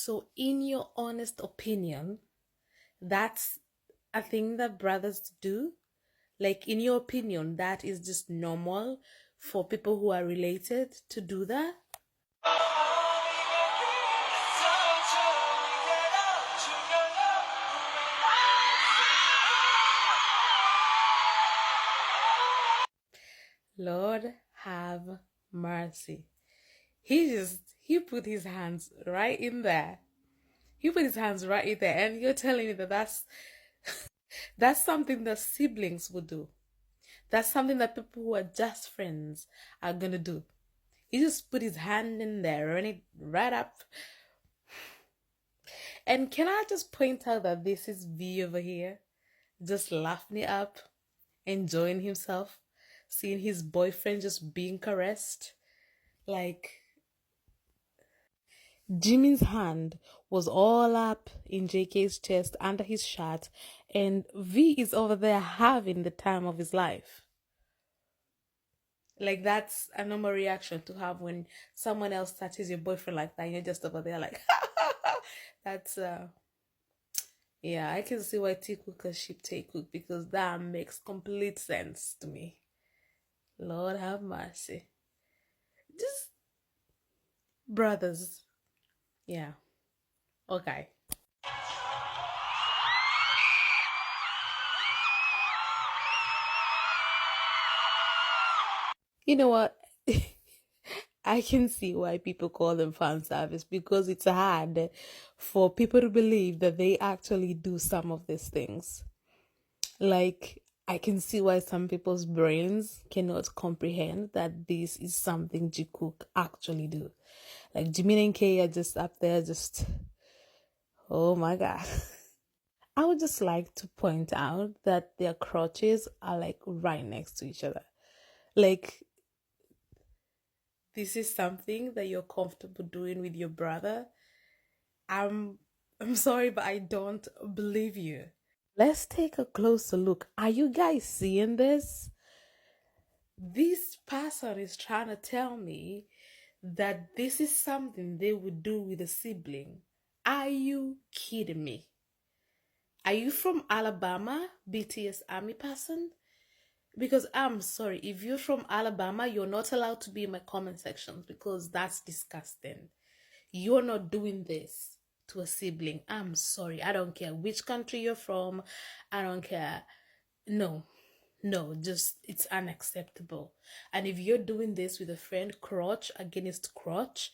So, in your honest opinion, that's a thing that brothers do? Like, in your opinion, that is just normal for people who are related to do that? Lord have mercy. He put his hands right in there. He put his hands right in there, and you're telling me that that's something that siblings would do. That's something that people who are just friends are gonna do. He just put his hand in there and it right up. And can I just point out that this is V over here, just laughing it up, enjoying himself, seeing his boyfriend just being caressed. Like, Jimin's hand was all up in JK's chest under his shirt, and V is over there having the time of his life. Like, that's a normal reaction to have when someone else touches your boyfriend like that, and you're just over there like, that's, yeah, I can see why Jikook can ship Jikook, because that makes complete sense to me. Lord have mercy. Just brothers. Yeah. Okay. You know what? I can see why people call them fan service, because it's hard for people to believe that they actually do some of these things. Like, I can see why some people's brains cannot comprehend that this is something Jikook actually do. Like, Jimin and Kay are just up there, just, oh my God. I would just like to point out that their crotches are like right next to each other. Like, this is something that you're comfortable doing with your brother. I'm sorry, but I don't believe you. Let's take a closer look. Are you guys seeing this? This person is trying to tell me that this is something they would do with a sibling. Are you kidding me? Are you from Alabama, BTS Army person? Because I'm sorry, if you're from Alabama, you're not allowed to be in my comment sections, because that's disgusting. You're not doing this to a sibling. I'm sorry. I don't care which country you're from. I don't care. No, just it's unacceptable. And if you're doing this with a friend, crotch against crotch,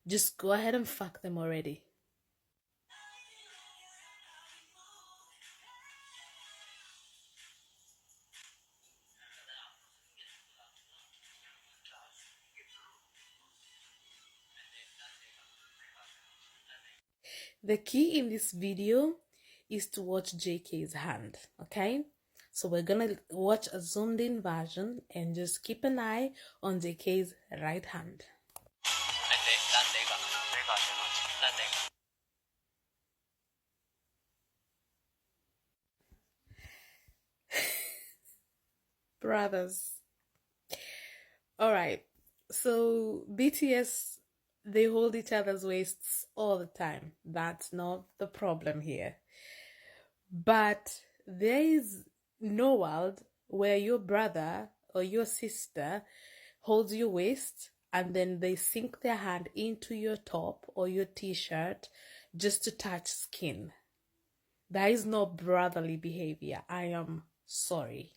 just go ahead and fuck them already. The key in this video is to watch JK's hand, okay? So we're gonna watch a zoomed in version and just keep an eye on JK's right hand. Brothers. All right. So BTS, they hold each other's waists all the time. That's not the problem here. But there is no world where your brother or your sister holds your waist and then they sink their hand into your top or your t-shirt just to touch skin. That is not brotherly behavior. I am sorry.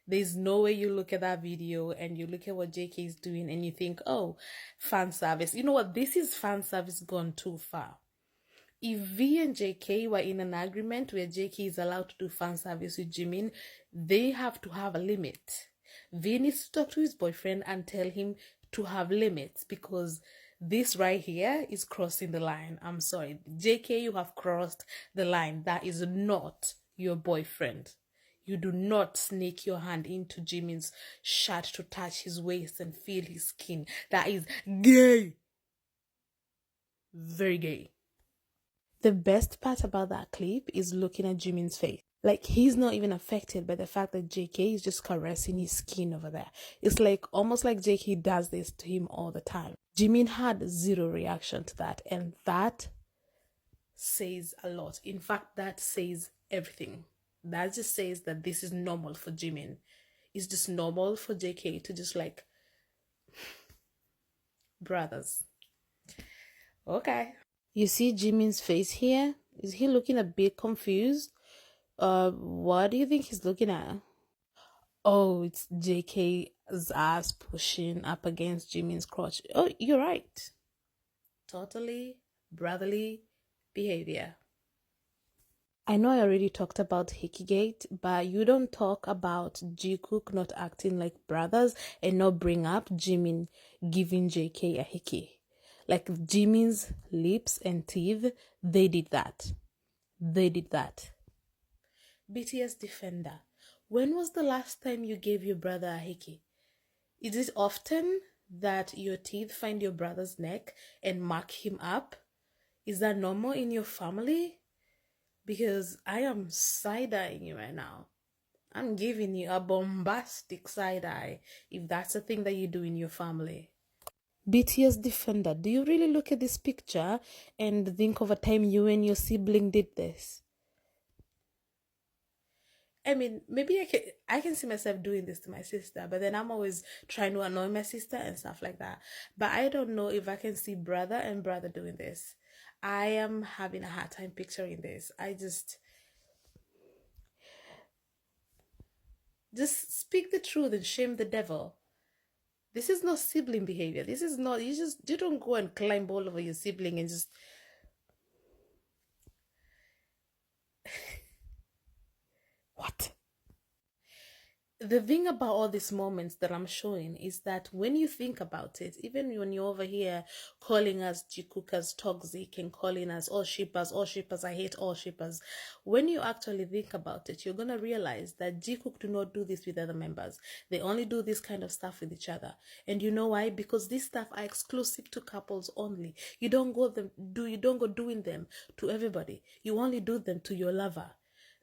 There's no way you look at that video and you look at what JK is doing and you think, oh, fan service. You know what? This is fan service gone too far. If V and JK were in an agreement where JK is allowed to do fan service with Jimin, they have to have a limit. V needs to talk to his boyfriend and tell him to have limits, because this right here is crossing the line. I'm sorry. JK, you have crossed the line. That is not your boyfriend. You do not sneak your hand into Jimin's shirt to touch his waist and feel his skin. That is gay. Very gay. The best part about that clip is looking at Jimin's face. Like, he's not even affected by the fact that JK is just caressing his skin over there. It's like almost like JK does this to him all the time. Jimin had zero reaction to that, and that says a lot. In fact, that says everything. That just says that this is normal for Jimin. It's just normal for JK to just like brothers. Okay. You see Jimin's face here? Is he looking a bit confused? What do you think he's looking at? Oh, it's JK's ass pushing up against Jimin's crotch. Oh, you're right. Totally brotherly behavior. I know I already talked about Hikigate, but you don't talk about Jikook not acting like brothers and not bring up Jimin giving JK a hickey. Like Jimin's lips and teeth, they did that. They did that. BTS Defender, when was the last time you gave your brother a hickey? Is it often that your teeth find your brother's neck and mark him up? Is that normal in your family? Because I am side-eyeing you right now. I'm giving you a bombastic side-eye if that's a thing that you do in your family. BTS Defender, do you really look at this picture and think of a time you and your sibling did this? I mean, maybe I can see myself doing this to my sister, but then I'm always trying to annoy my sister and stuff like that. But I don't know if I can see brother and brother doing this. I am having a hard time picturing this. I just speak the truth and shame the devil. This is not sibling behavior. This is not, you don't go and climb all over your sibling and just what? The thing about all these moments that I'm showing is that when you think about it, even when you're over here calling us Jikookers toxic and calling us all shippers, I hate all shippers, when you actually think about it, you're going to realize that Jikook do not do this with other members. They only do this kind of stuff with each other. And you know why? Because these stuff are exclusive to couples only. You don't go doing them to everybody. You only do them to your lover.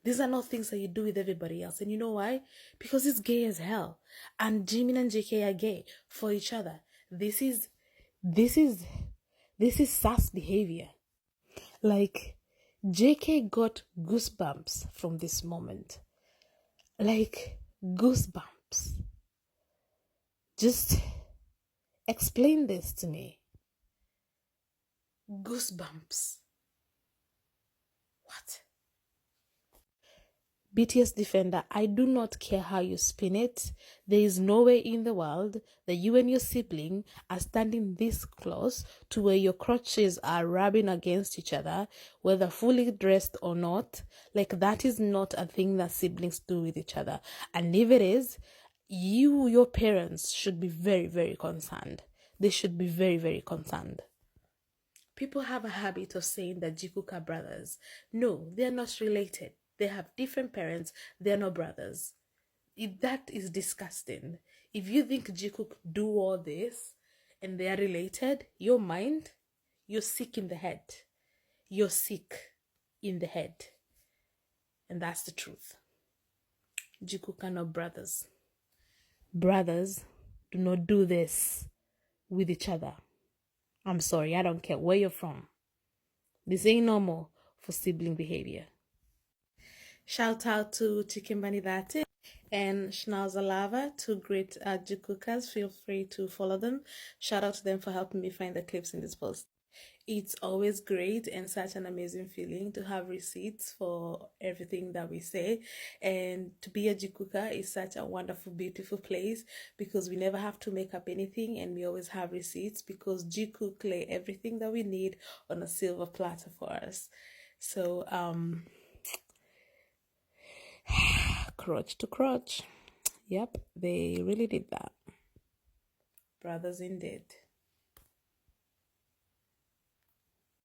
These are not things that you do with everybody else. And you know why? Because it's gay as hell. And Jimin and JK are gay for each other. This is sus behavior. Like, JK got goosebumps from this moment. Like, goosebumps. Just explain this to me. Goosebumps. What? BTS Defender, I do not care how you spin it. There is no way in the world that you and your sibling are standing this close to where your crotches are rubbing against each other, whether fully dressed or not. Like, that is not a thing that siblings do with each other. And if it is, your parents should be very, very concerned. They should be very, very concerned. People have a habit of saying that Jikook are brothers. No, they are not related. They have different parents. They're not brothers. That is disgusting. If you think Jikook do all this and they are related, your mind, you're sick in the head. You're sick in the head. And that's the truth. Jikook are not brothers. Brothers do not do this with each other. I'm sorry, I don't care where you're from. This ain't normal for sibling behavior. Shout out to Chicken Bunny Dati and Schnauzer Lava, two great Jikookers. Feel free to follow them. Shout out to them for helping me find the clips in this post. It's always great and such an amazing feeling to have receipts for everything that we say. And to be a Jikooker is such a wonderful, beautiful place because we never have to make up anything and we always have receipts because Jikook lay everything that we need on a silver platter for us. So, crotch to crotch. Yep, they really did that. Brothers indeed.